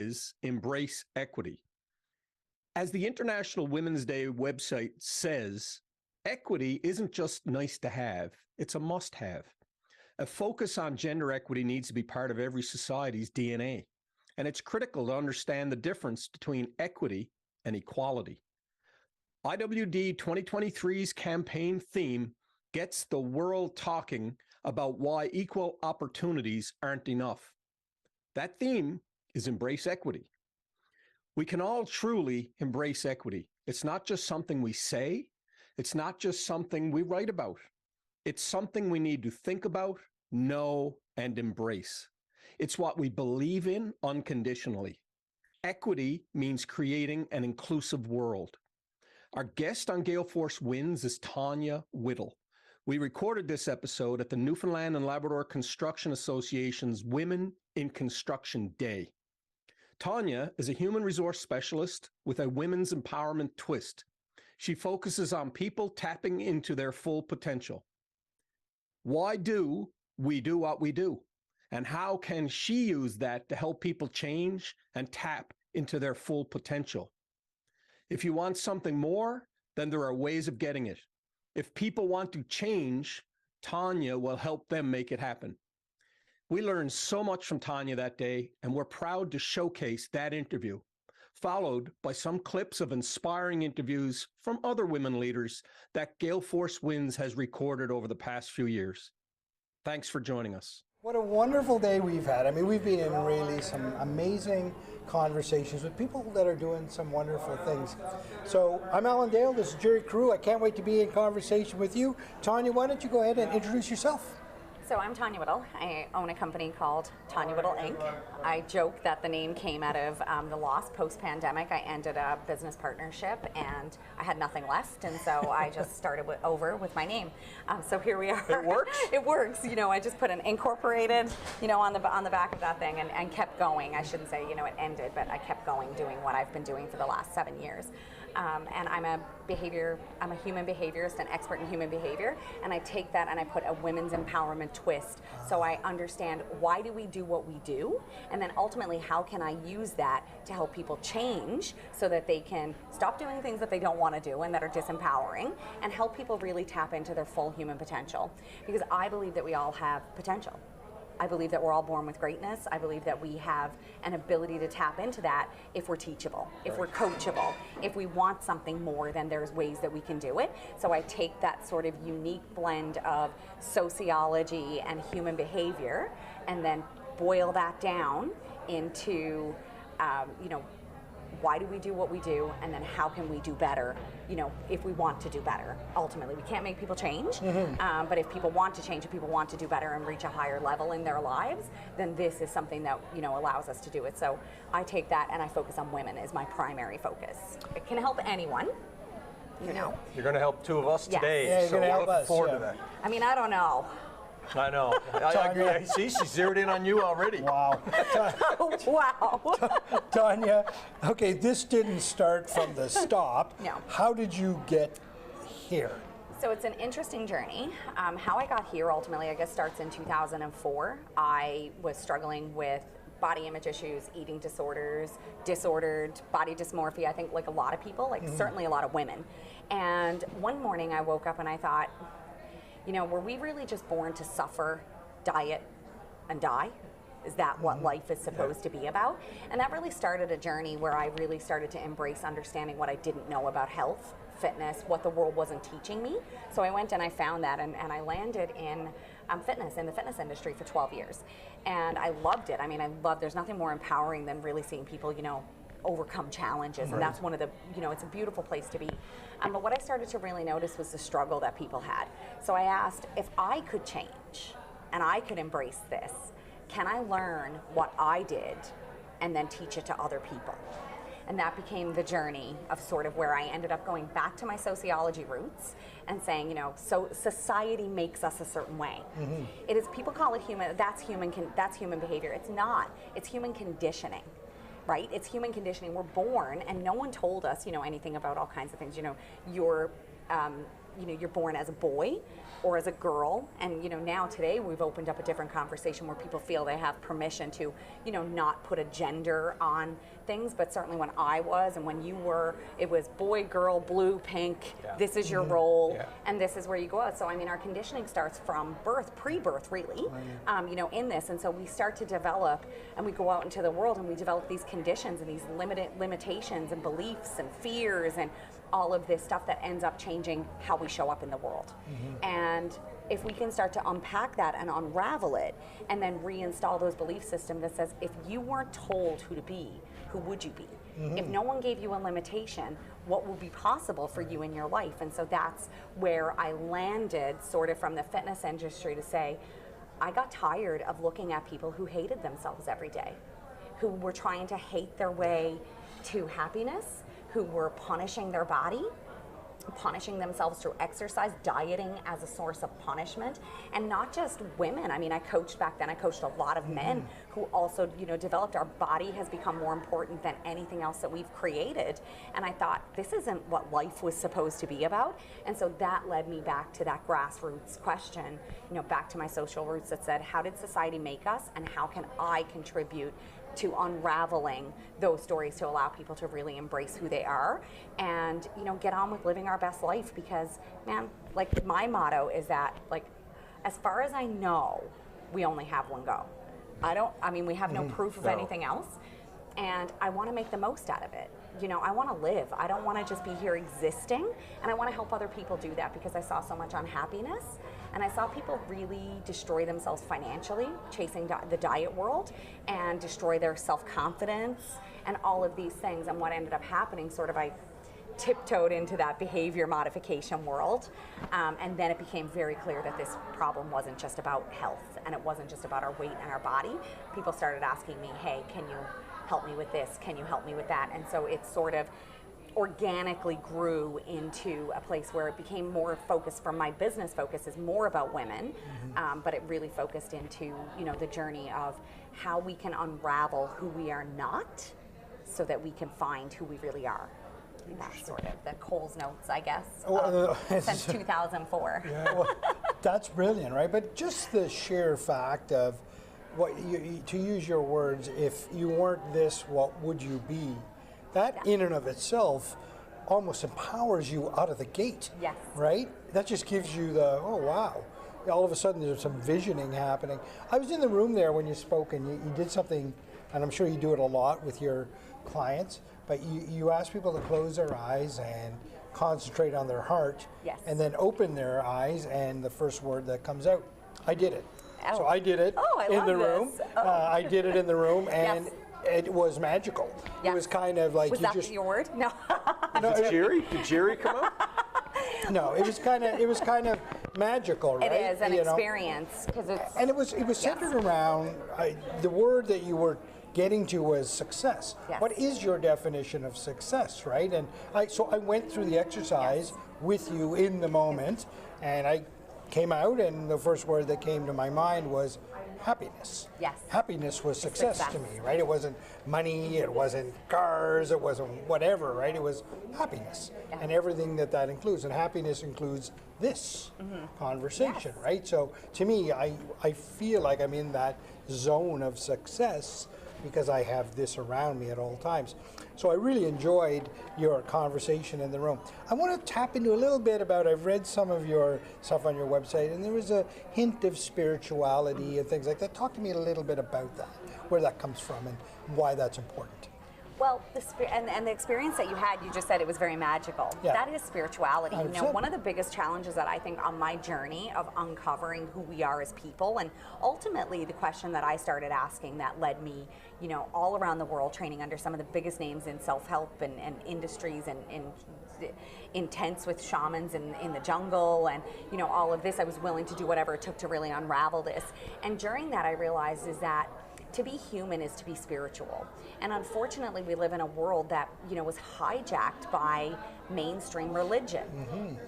is embrace equity. As the International Women's Day website says, equity isn't just nice to have, it's a must-have. A focus on gender equity needs to be part of every society's DNA, and it's critical to understand the difference between equity and equality. IWD 2023's campaign theme gets the world talking about why equal opportunities aren't enough. That theme is embrace equity. We can all truly embrace equity. It's not just something we say. It's not just something we write about. It's something we need to think about, know, and embrace. It's what we believe in unconditionally. Equity means creating an inclusive world. Our guest on Gale Force Winds is Tonya Whittle. We recorded this episode at the Newfoundland and Labrador Construction Association's Women in Construction Day. Tonya is a human resource specialist with a women's empowerment twist. She focuses on people tapping into their full potential. Why do we do what we do? And how can she use that to help people change and tap into their full potential? If you want something more, then there are ways of getting it. If people want to change, Tonya will help them make it happen. We learned so much from Tonya that day, and we're proud to showcase that interview, followed by some clips of inspiring interviews from other women leaders that Gale Force Winds has recorded over the past few years. Thanks for joining us. What a wonderful day we've had. I mean, we've been in really some amazing conversations with people that are doing some wonderful things. So I'm Alan Dale, this is Gerry Crew. I can't wait to be in conversation with you. Tonya, why don't you go ahead and introduce yourself? So I'm Tanya Whittle. I own a company called Tanya Whittle Inc. I joke that the name came out of the loss post-pandemic. I ended a business partnership and I had nothing left, and so I just started over with my name. So here we are. It works? It works. You know, I just put an incorporated, you know, on the back of that thing and kept going. I shouldn't say, you know, it ended, but I kept going doing what I've been doing for the last 7 years. And I'm a human behaviorist, an expert in human behavior, and I take that and I put a women's empowerment twist. So I understand why do we do what we do, and then ultimately how can I use that to help people change so that they can stop doing things that they don't want to do and that are disempowering, and help people really tap into their full human potential. Because I believe that we all have potential. I believe that we're all born with greatness. I believe that we have an ability to tap into that if we're teachable, if we're coachable, if we want something more, then there's ways that we can do it. So I take that sort of unique blend of sociology and human behavior and then boil that down into, you know, why do we do what we do, and then how can we do better, you know, if we want to do better. Ultimately, we can't make people change, but if people want to change, if people want to do better and reach a higher level in their lives, then this is something that, you know, allows us to do it. So I take that and I focus on women as my primary focus. It can help anyone, you know. You're going to help two of us today, Yeah, you're so gonna we're help looking us, forward yeah. to that. I mean, I don't know. I know. I agree. I see, she zeroed in on you already. Wow. Wow. Tonya, okay, this didn't start from the stop. No. How did you get here? So it's an interesting journey. How I got here ultimately, I guess, starts in 2004. I was struggling with body image issues, eating disorders, disordered body dysmorphia, I think like a lot of people, like certainly a lot of women. And one morning I woke up and I thought, you know, were we really just born to suffer, diet, and die? Is that what life is supposed to be about? And that really started a journey where I really started to embrace understanding what I didn't know about health, fitness, what the world wasn't teaching me. So I went and I found that, and I landed in fitness, in the fitness industry for 12 years. And I loved it. I mean, there's nothing more empowering than really seeing people, you know, overcome challenges, and that's one of the, you know, it's a beautiful place to be. But what I started to really notice was the struggle that people had. So I asked, if I could change and I could embrace this, can I learn what I did and then teach it to other people? And that became the journey of sort of where I ended up going back to my sociology roots and saying, you know, so society makes us a certain way. It is, people call it human, that's human behavior. It's not, it's human conditioning. Right? It's human conditioning. We're born, and no one told us, you know, anything about all kinds of things. You know, your you're born as a boy or as a girl. And now today we've opened up a different conversation where people feel they have permission to not put a gender on things. But certainly when I was and when you were, it was boy, girl, blue, pink. This is your role, and this is where you go out. So I mean, our conditioning starts from birth, pre-birth really, in this. And so we start to develop, and we go out into the world and we develop these conditions and these limitations and beliefs and fears and all of this stuff that ends up changing how we show up in the world. And if we can start to unpack that and unravel it and then reinstall those belief systems that says, if you weren't told who to be, who would you be? If no one gave you a limitation, what will be possible for you in your life? And so that's where I landed sort of from the fitness industry to say, I got tired of looking at people who hated themselves every day, who were trying to hate their way to happiness, who were punishing their body, punishing themselves through exercise, dieting as a source of punishment. And not just women. I mean, I coached back then, I coached a lot of men who also, developed. Our body has become more important than anything else that we've created. And I thought, this isn't what life was supposed to be about. And so that led me back to that grassroots question, back to my social roots that said, how did society make us and how can I contribute to unraveling those stories to allow people to really embrace who they are and get on with living our best life? Because man, like my motto is that, like, as far as I know, we only have one go. We have no proof of anything else, and I want to make the most out of it. I want to live. I don't want to just be here existing, and I want to help other people do that because I saw so much unhappiness. And I saw people really destroy themselves financially, chasing the diet world, and destroy their self-confidence and all of these things. And what ended up happening, sort of, I tiptoed into that behavior modification world. And then it became very clear that this problem wasn't just about health, and it wasn't just about our weight and our body. People started asking me, hey, can you help me with this? Can you help me with that? And so it sort of organically grew into a place where it became more focused. From my business focus is more about women, but it really focused into the journey of how we can unravel who we are not so that we can find who we really are. And that's sort of the Cole's notes, I guess, since 2004. Yeah, well, that's brilliant, right? But just the sheer fact of what to use your words, if you weren't this, what would you be? That in and of itself almost empowers you out of the gate, right? That just gives you the, oh wow, all of a sudden there's some visioning happening. I was in the room there when you spoke, and you did something, and I'm sure you do it a lot with your clients, but you ask people to close their eyes and concentrate on their heart, and then open their eyes, and the first word that comes out. I did it. So I did it in the room. I did it in the room, and it was magical. It was kind of like was you that just your word? No. Did Gerry come out? No, it was kind of magical, right? It is an experience because it's. And it was centered around the word that you were getting to was success. What is your definition of success, right? And so I went through the exercise with you in the moment, and I came out, and the first word that came to my mind was happiness. Happiness was success to me, right? It wasn't money, it wasn't cars, it wasn't whatever, right? It was happiness and everything that includes. And happiness includes this conversation, right? So to me, I feel like I'm in that zone of success because I have this around me at all times. So I really enjoyed your conversation in the room. I want to tap into a little bit about, I've read some of your stuff on your website, and there was a hint of spirituality and things like that. Talk to me a little bit about that, where that comes from and why that's important. Well, and the experience that you had, you just said it was very magical. That is spirituality. 100%. One of the biggest challenges that I think on my journey of uncovering who we are as people, and ultimately the question that I started asking that led me, all around the world, training under some of the biggest names in self-help and industries and intense with shamans in the jungle and all of this. I was willing to do whatever it took to really unravel this. And during that, I realized is that to be human is to be spiritual. And unfortunately, we live in a world that, was hijacked by mainstream religion.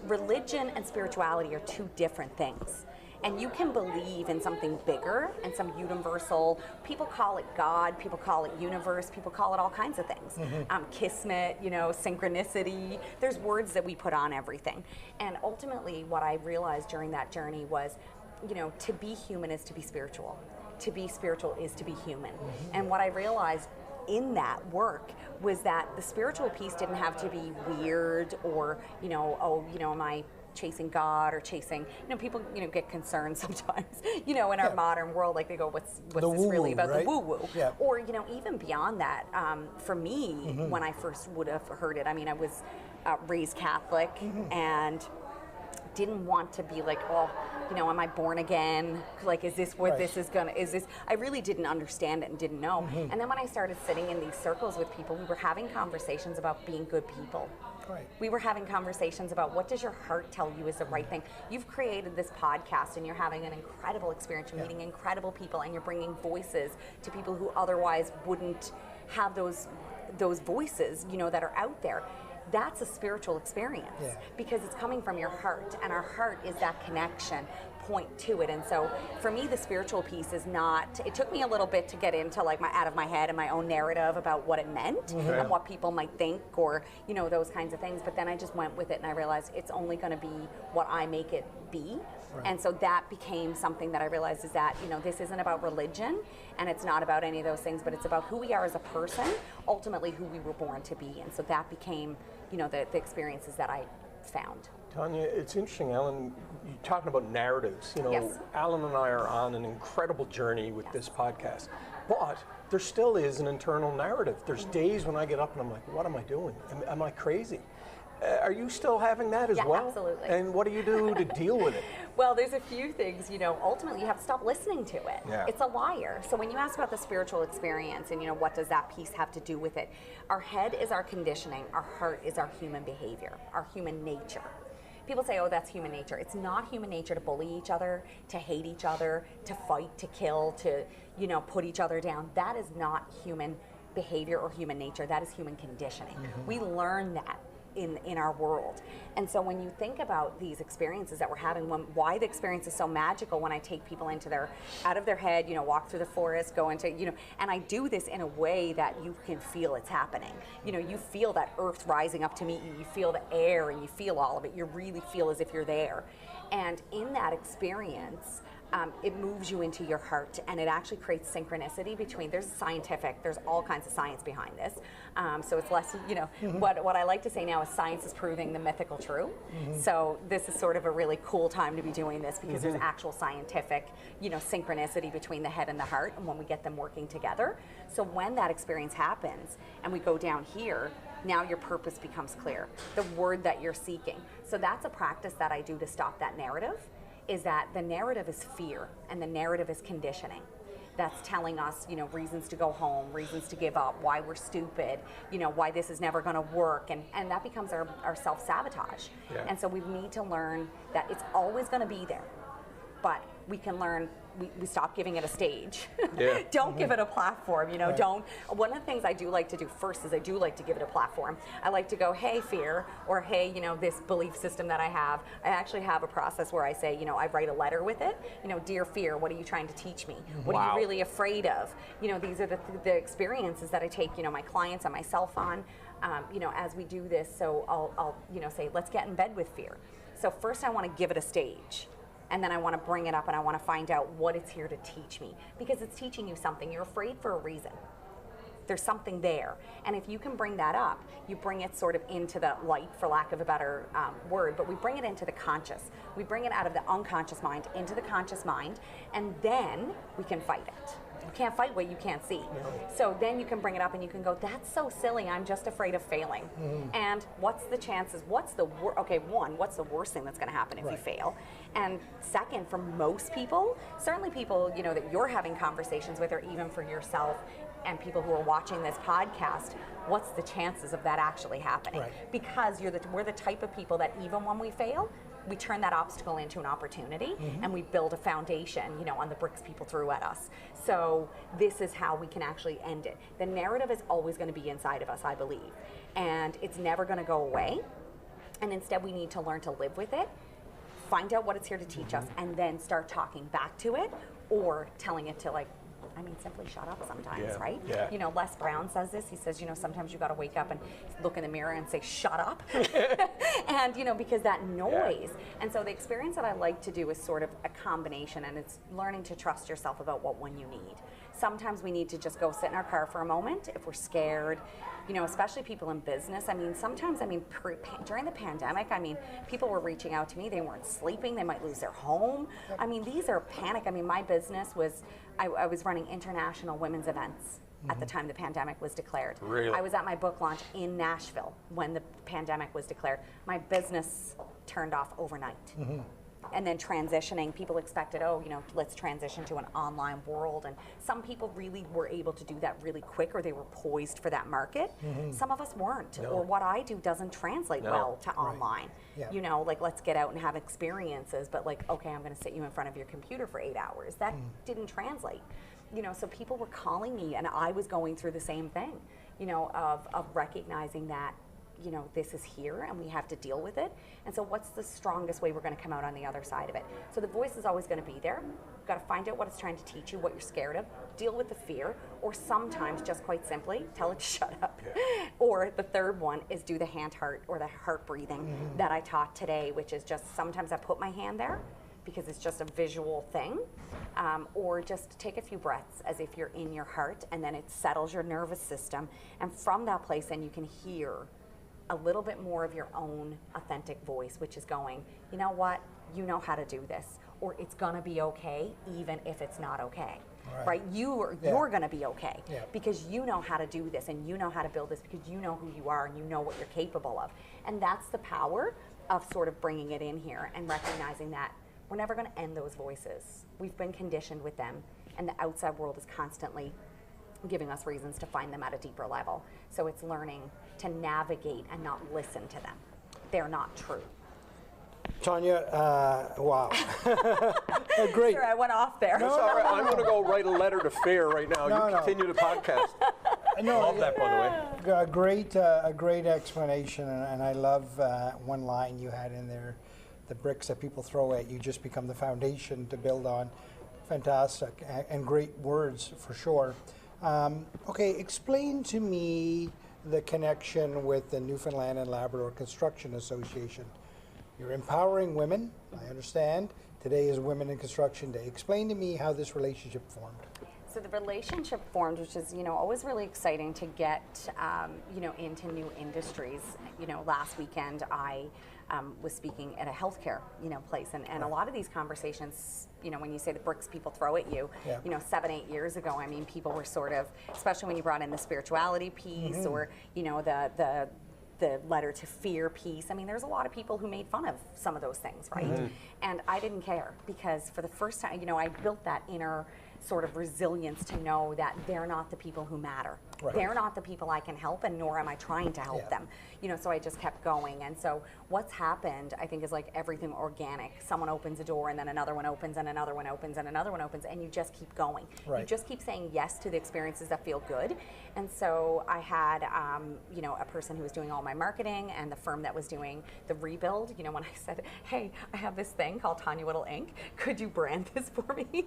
Religion and spirituality are two different things. And you can believe in something bigger and some universal, people call it God, people call it universe, people call it all kinds of things. Kismet, you know, synchronicity. There's words that we put on everything. And ultimately what I realized during that journey was, you know, to be human is to be spiritual. To be spiritual is to be human. And what I realized in that work was that the spiritual piece didn't have to be weird or, you know, oh, you know, am I chasing God or chasing, you know, people, you know, get concerned sometimes, you know, in our modern world, like they go, what's this really about, right? The woo-woo? Yeah. Or, you know, even beyond that, for me, when I first would have heard it, I mean, I was raised Catholic and didn't want to be like, oh, you know, am I born again? Like, is this what this is gonna, is this, I really didn't understand it and didn't know. And then when I started sitting in these circles with people, we were having conversations about being good people. Right. We were having conversations about what does your heart tell you is the right thing. You've created this podcast and you're having an incredible experience. You're meeting incredible people and you're bringing voices to people who otherwise wouldn't have those voices, you know, that are out there. That's a spiritual experience because it's coming from your heart, and our heart is that connection point to it. And so for me, the spiritual piece is not, it took me a little bit to get into like out of my head and my own narrative about what it meant and what people might think or, you know, those kinds of things. But then I just went with it and I realized it's only going to be what I make it be. And so that became something that I realized is that, you know, this isn't about religion and it's not about any of those things, but it's about who we are as a person, ultimately who we were born to be. And so that became, you know, the experiences that I found. Tanya, it's interesting, Alan, you're talking about narratives. You know, Alan and I are on an incredible journey with this podcast, but there still is an internal narrative. There's days when I get up and I'm like, what am I doing? Am I crazy? Are you still having that as well? Absolutely. And what do you do to deal with it? Well, there's a few things, you know, ultimately you have to stop listening to it. It's a liar. So when you ask about the spiritual experience and, you know, what does that piece have to do with it? Our head is our conditioning. Our heart is our human behavior, our human nature. People say, oh, that's human nature. It's not human nature to bully each other, to hate each other, to fight, to kill, to, you know, put each other down. That is not human behavior or human nature. That is human conditioning. We learn that in our world. And so when you think about these experiences that we're having, why the experience is so magical when I take people into out of their head, you know, walk through the forest, go into, you know, and I do this in a way that you can feel it's happening. You know, you feel that earth rising up to meet you, you feel the air and you feel all of it. You really feel as if you're there. And in that experience, it moves you into your heart, and it actually creates synchronicity between, there's all kinds of science behind this. So it's less, you know, what I like to say now is science is proving the mythical true. So this is sort of a really cool time to be doing this because there's actual scientific, you know, synchronicity between the head and the heart, and when we get them working together. So when that experience happens and we go down here, now your purpose becomes clear, the word that you're seeking. So that's a practice that I do to stop that narrative. Is that the narrative is fear and the narrative is conditioning. That's telling us, you know, reasons to go home, reasons to give up, why we're stupid, you know, why this is never going to work. And that becomes our self-sabotage. And so we need to learn that it's always going to be there. But we can learn, we stop giving it a stage. Don't give it a platform, you know, don't. One of the things I do like to do first is I do like to give it a platform. I like to go, hey, fear, or hey, you know, this belief system that I have. I actually have a process where I say, you know, I write a letter with it. You know, dear fear, what are you trying to teach me? What are you really afraid of? You know, these are the experiences that I take, you know, my clients and myself on, you know, as we do this. So I'll, you know, say, let's get in bed with fear. So first I want to give it a stage. And then I want to bring it up and I want to find out what it's here to teach me. Because it's teaching you something. You're afraid for a reason. There's something there. And if you can bring that up, you bring it sort of into the light, for lack of a better word, but we bring it into the conscious. We bring it out of the unconscious mind into the conscious mind, and then we can fight it. You can't fight what you can't see. So then you can bring it up and you can go, that's so silly, I'm just afraid of failing. And what's the chances, what's the worst thing that's gonna happen if you fail? And second, for most people, certainly people, you know, that you're having conversations with, or even for yourself and people who are watching this podcast, what's the chances of that actually happening? Because we're the type of people that even when we fail, we turn that obstacle into an opportunity and we build a foundation, you know, on the bricks people threw at us. So this is how we can actually end it. The narrative is always going to be inside of us, I believe, and it's never going to go away. And instead we need to learn to live with it. find out what it's here to teach us, and then start talking back to it, or telling it to, like, I mean, simply shut up sometimes, right? Yeah. You know, Les Brown says this. He says, you know, sometimes you got to wake up and look in the mirror and say, shut up. And, you know, because that noise. And so the experience that I like to do is sort of a combination, and it's learning to trust yourself about what one you need. Sometimes we need to just go sit in our car for a moment if we're scared, you know, especially people in business. I mean, sometimes, I mean, during the pandemic, I mean, people were reaching out to me. They weren't sleeping. They might lose their home. I mean, these are panic. I mean, my business was, I was running international women's events at the time the pandemic was declared. Really? I was at my book launch in Nashville when the pandemic was declared. My business turned off overnight. And then transitioning, people expected, oh, you know, let's transition to an online world. And some people really were able to do that really quick, or they were poised for that market. Some of us weren't, or what I do doesn't translate well to online. Yeah. You know, like, let's get out and have experiences, but like, okay, I'm going to sit you in front of your computer for 8 hours. That didn't translate. You know, so people were calling me, and I was going through the same thing, you know, of recognizing that, you know, this is here and we have to deal with it. And so what's the strongest way we're going to come out on the other side of it? So the voice is always going to be there. You've got to find out what it's trying to teach you, what you're scared of, deal with the fear, or sometimes just quite simply tell it to shut up. Or the third one is do the hand heart, or the heart breathing that I taught today, which is just sometimes I put my hand there because it's just a visual thing, or just take a few breaths as if you're in your heart, and then it settles your nervous system. And from that place, then you can hear a little bit more of your own authentic voice, which is going, you know what, you know how to do this, or it's gonna be okay even if it's not okay. Right? You're gonna be okay because you know how to do this, and you know how to build this because you know who you are and you know what you're capable of. And that's the power of sort of bringing it in here and recognizing that we're never gonna end those voices. We've been conditioned with them, and the outside world is constantly giving us reasons to find them at a deeper level. So it's learning to navigate and not listen to them. They're not true. Tanya, wow. Great. Sure, I went off there. It's all right. I'm going to go write a letter to FAIR right now. You continue the podcast. Love that, by the way. A great explanation, and I love one line you had in there: the bricks that people throw at you just become the foundation to build on. Fantastic, and great words for sure. Okay, explain to me the connection with the Newfoundland and Labrador Construction Association. You're empowering women, I understand. Today is Women in Construction Day. Explain to me how this relationship formed. So the relationship formed, which is, you know, always really exciting to get, you know, into new industries. You know, last weekend I was speaking at a healthcare, you know, place, and a lot of these conversations, you know, when you say the bricks people throw at you, you know, 7-8 years ago, I mean, people were sort of, especially when you brought in the spirituality piece, or, you know, the letter to fear piece. I mean, there's a lot of people who made fun of some of those things, right? And I didn't care, because for the first time, you know, I built that inner sort of resilience to know that they're not the people who matter. They're not the people I can help, and nor am I trying to help them. You know, so I just kept going. And so what's happened, I think, is like everything organic. Someone opens a door, and then another one opens, and another one opens, and another one opens, and you just keep going. You just keep saying yes to the experiences that feel good. And so I had, you know, a person who was doing all my marketing, and the firm that was doing the rebuild. You know, when I said, hey, I have this thing called Tanya Whittle Inc., could you brand this for me?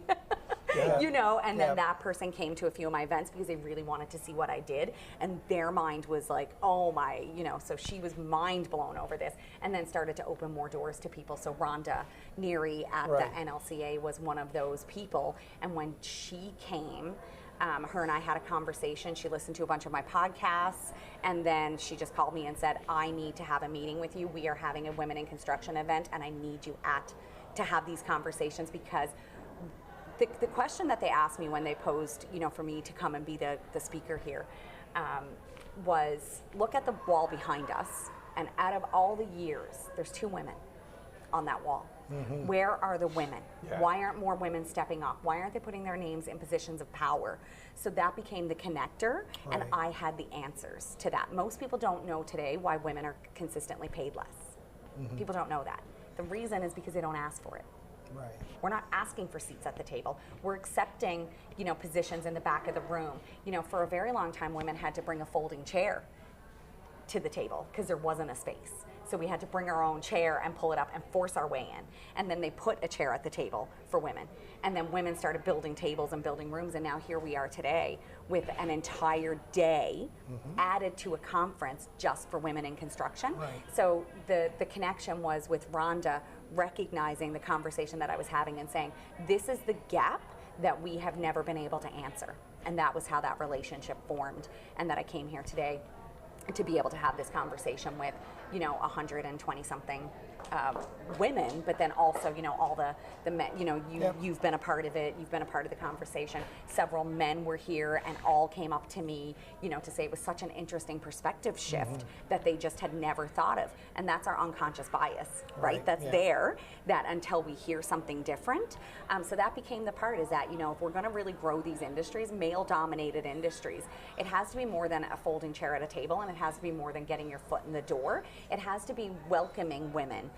You know, and then that person came to a few of my events because they really wanted to see what I did, and their mind was like, oh my, you know, so she was mind blown over this, and then started to open more doors to people. So Rhonda Neary at the NLCA was one of those people, and when she came, her and I had a conversation. She listened to a bunch of my podcasts, and then she just called me and said, I need to have a meeting with you. We are having a Women in Construction event, and I need you to have these conversations, because the question that they asked me when they posed, you know, for me to come and be the speaker here, was, look at the wall behind us, and out of all the years, there's 2 women on that wall. Where are the women? Why aren't more women stepping up? Why aren't they putting their names in positions of power? So that became the connector, and I had the answers to that. Most people don't know today why women are consistently paid less. People don't know that. The reason is because they don't ask for it. We're not asking for seats at the table. We're accepting, you know, positions in the back of the room. You know, for a very long time, women had to bring a folding chair. to the table because there wasn't a space. So we had to bring our own chair and pull it up and force our way in. And then they put a chair at the table for women. And then women started building tables and building rooms. And now here we are today with an entire day added to a conference just for women in construction. Right. So the connection was with Rhonda recognizing the conversation that I was having and saying, this is the gap that we have never been able to answer. And that was how that relationship formed, and that I came here today to be able to have this conversation with, 120 something women, but then also, all the men, you've been a part of it, you've been a part of the conversation. Several men were here and all came up to me, to say it was such an interesting perspective shift that they just had never thought of. And that's our unconscious bias, right? That's there, that until we hear something different. So that became the part, is that, if we're gonna really grow these industries, male-dominated industries, it has to be more than a folding chair at a table, and it has to be more than getting your foot in the door. It has to be welcoming women,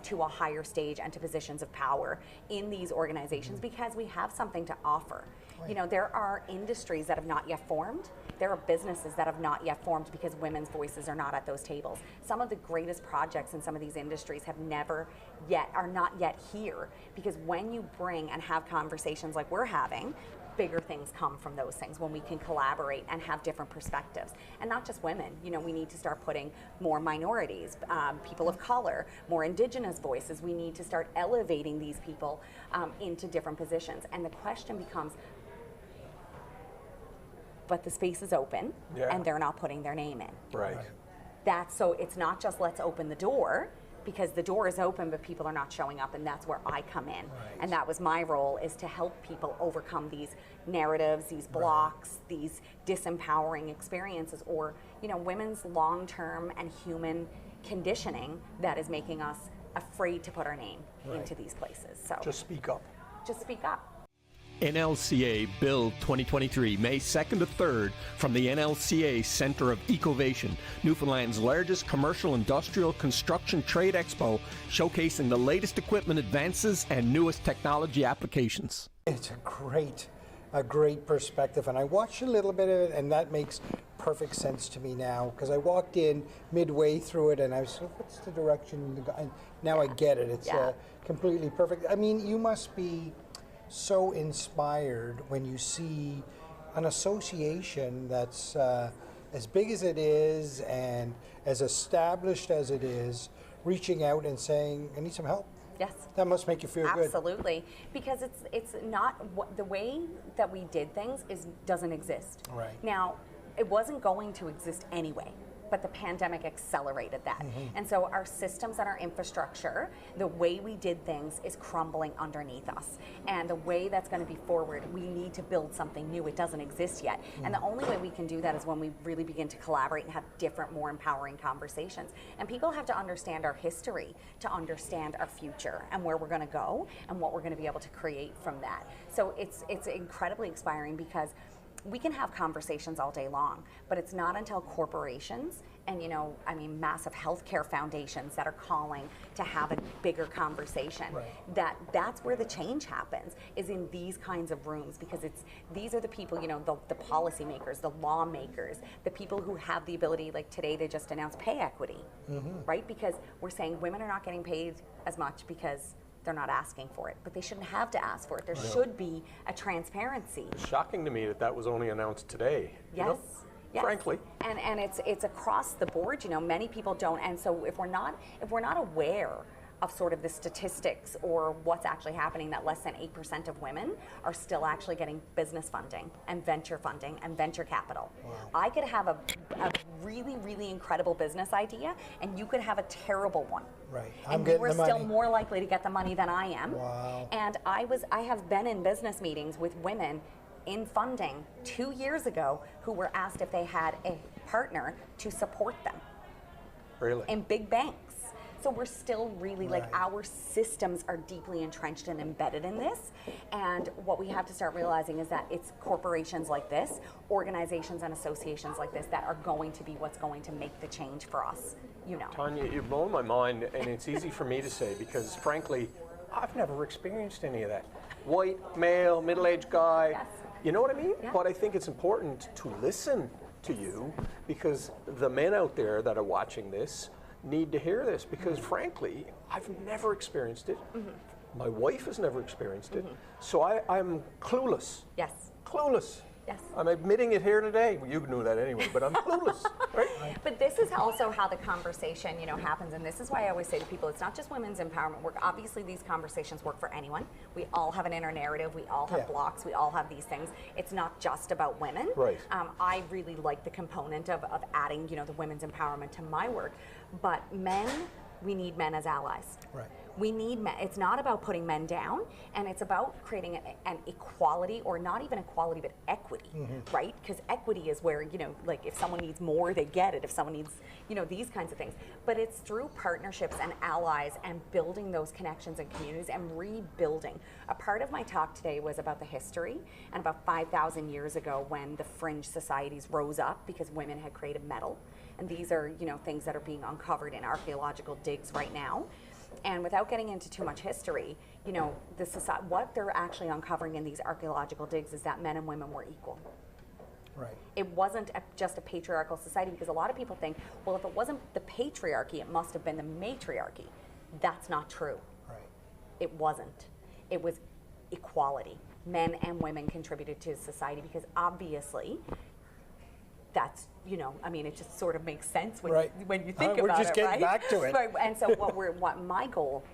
to a higher stage and to positions of power in these organizations, because we have something to offer. Right. There are industries that have not yet formed. There are businesses that have not yet formed because women's voices are not at those tables. Some of the greatest projects in some of these industries are not yet here, because when you bring and have conversations like we're having, bigger things come from those things when we can collaborate and have different perspectives. And not just women, we need to start putting more minorities, people of color, more indigenous voices. We need to start elevating these people into different positions. And the question becomes, but the space is open and they're not putting their name in. Right. So it's not just let's open the door, because the door is open, but people are not showing up, and that's where I come in. Right. And that was my role, is to help people overcome these narratives, these blocks, these disempowering experiences, or women's long-term and human conditioning that is making us afraid to put our name into these places. So just speak up. Just speak up. NLCA Build 2023, May 2nd to 3rd, from the NLCA Center of Ecovation, Newfoundland's largest commercial industrial construction trade expo, showcasing the latest equipment advances and newest technology applications. It's a great perspective, and I watched a little bit of it, and that makes perfect sense to me now, because I walked in midway through it and I was like, what's the direction? And now I get it. It's completely perfect. I mean, you must be so inspired when you see an association that's as big as it is and as established as it is, reaching out and saying, I need some help. Yes. That must make you feel good. Absolutely, because it's not the way that we did things doesn't exist. Right. Now, it wasn't going to exist anyway, but the pandemic accelerated that. And so our systems and our infrastructure, the way we did things, is crumbling underneath us. And the way that's going to be forward, we need to build something new. It doesn't exist yet. And the only way we can do that is when we really begin to collaborate and have different, more empowering conversations. And people have to understand our history to understand our future and where we're going to go and what we're going to be able to create from that. So it's incredibly inspiring, because we can have conversations all day long, but it's not until corporations and, massive healthcare foundations that are calling to have a bigger conversation, that's where the change happens, is in these kinds of rooms, because these are the people, the policymakers, the lawmakers, the people who have the ability, like today they just announced pay equity, right? Because we're saying women are not getting paid as much because they're not asking for it, but they shouldn't have to ask for it. There should be a transparency. It's shocking to me that was only announced today. Yes. Yes. Frankly. And it's across the board. Many people don't. And so if we're not aware of sort of the statistics or what's actually happening, that less than 8% of women are still actually getting business funding and venture capital. Wow. I could have a really, really incredible business idea, and you could have a terrible one. Right. And you are still more likely to get the money than I am. Wow. And I have been in business meetings with women in funding 2 years ago who were asked if they had a partner to support them. Really? In big banks. So we're still really, our systems are deeply entrenched and embedded in this. And what we have to start realizing is that it's corporations like this, organizations and associations like this, that are going to be what's going to make the change for us, Tanya, you've blown my mind, and it's easy for me to say, because frankly, I've never experienced any of that. White, male, middle-aged guy, Yes. you know what I mean? Yeah. But I think it's important to listen to you, because the men out there that are watching this need to hear this, because frankly, I've never experienced it. My wife has never experienced it. So I'm clueless. Yes. Clueless. Yes. I'm admitting it here today. Well, you knew that anyway, but I'm clueless, right? But this is also how the conversation, happens, and this is why I always say to people, it's not just women's empowerment work. Obviously, these conversations work for anyone. We all have an inner narrative. We all have blocks. We all have these things. It's not just about women. Right. I really like the component of adding, the women's empowerment to my work. But men, we need men as allies. Right. We need men. It's not about putting men down, and it's about creating an equality, or not even equality, but equity, right? Because equity is where, like if someone needs more, they get it. If someone needs, these kinds of things. But it's through partnerships and allies and building those connections and communities and rebuilding. A part of my talk today was about the history, and about 5,000 years ago when the fringe societies rose up because women had created metal. And these are, things that are being uncovered in archaeological digs right now. And without getting into too much history, what they're actually uncovering in these archaeological digs is that men and women were equal. Right. It wasn't just a patriarchal society, because a lot of people think, well, if it wasn't the patriarchy, it must have been the matriarchy. That's not true. Right. It wasn't. It was equality. Men and women contributed to society, because obviously that's, it just sort of makes sense when you think about it, we're just getting back to it. Right. And so what my goal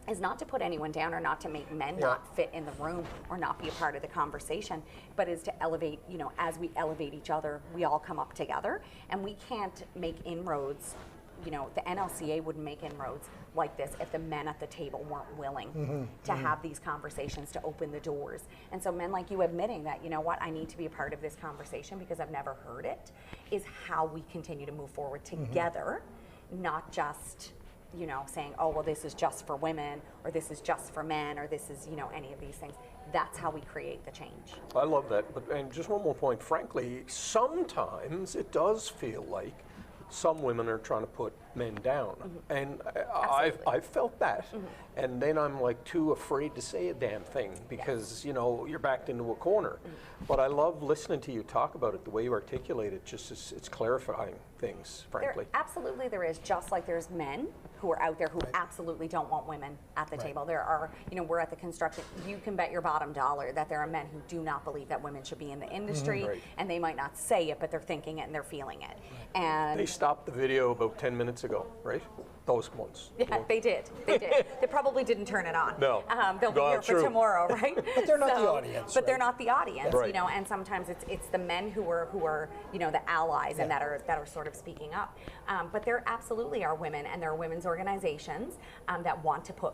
is not to put anyone down, or not to make men not fit in the room or not be a part of the conversation, but is to elevate, as we elevate each other, we all come up together, and we can't make inroads. The NLCA wouldn't make inroads like this if the men at the table weren't willing to have these conversations, to open the doors. And so men like you admitting that, I need to be a part of this conversation because I've never heard it, is how we continue to move forward together, not just, saying, oh, well, this is just for women, or this is just for men, or this is, any of these things. That's how we create the change. I love that. And just one more point, frankly, sometimes it does feel like some women are trying to put men down. And I've felt that. And then I'm like too afraid to say a damn thing, because, you're backed into a corner. But I love listening to you talk about it, the way you articulate it, just it's clarifying things, frankly. Absolutely there is, just like there's men who are out there who absolutely don't want women at the table. There are, we're at the construction, you can bet your bottom dollar that there are men who do not believe that women should be in the industry, and they might not say it, but they're thinking it and they're feeling it. And they stopped the video about 10 minutes ago, right? Those ones. Yeah, they did. They probably didn't turn it on. No. They'll be here for tomorrow, right? But they're not the audience. But they're not the audience, Right. And sometimes it's the men who are the allies and that are sort of speaking up. But there absolutely are women, and there are women's organizations that want to put men